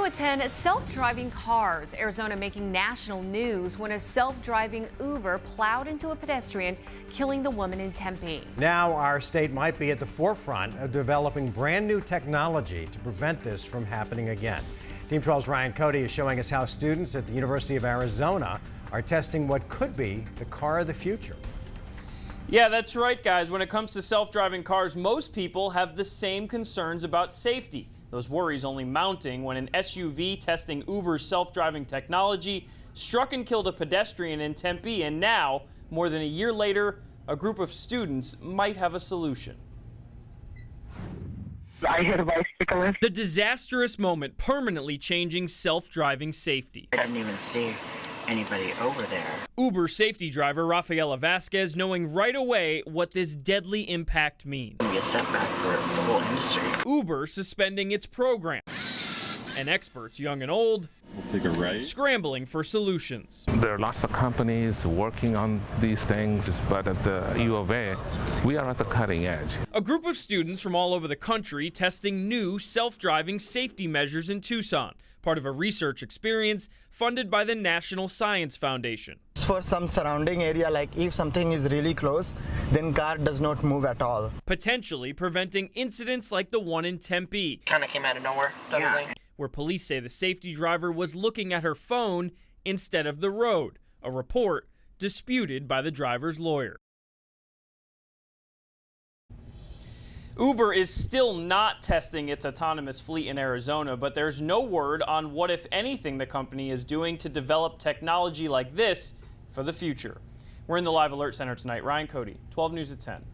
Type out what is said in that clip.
at 10, self-driving cars. Arizona making national news when a self-driving Uber plowed into a pedestrian, killing the woman in Tempe. Now our state might be at the forefront of developing brand new technology to prevent this from happening again. Team 12's Ryan Cody is showing us how students at the University of Arizona are testing what could be the car of the future. Yeah, that's right, guys. When it comes to self-driving cars, most people have the same concerns about safety. Those worries only mounting when an SUV testing Uber's self-driving technology struck and killed a pedestrian in Tempe, and now, more than a year later, a group of students might have a solution. I hit a bicyclist. The disastrous moment permanently changing self-driving safety. I didn't even see anybody over there. Uber safety driver Rafaela Vasquez knowing right away what this deadly impact means. It's gonna be a setback for the whole industry. Uber suspending its program. And experts, young and old, take a right. Scrambling for solutions. There are lots of companies working on these things, but at the U of A, we are at the cutting edge. A group of students from all over the country testing new self-driving safety measures in Tucson, part of a research experience funded by the National Science Foundation. For some surrounding area, like if something is really close, then car does not move at all. Potentially preventing incidents like the one in Tempe. Kind of came out of nowhere, Where police say the safety driver was looking at her phone instead of the road, a report disputed by the driver's lawyer. Uber is still not testing its autonomous fleet in Arizona, but there's no word on what, if anything, the company is doing to develop technology like this for the future. We're in the Live Alert Center tonight. Ryan Cody, 12 News at 10.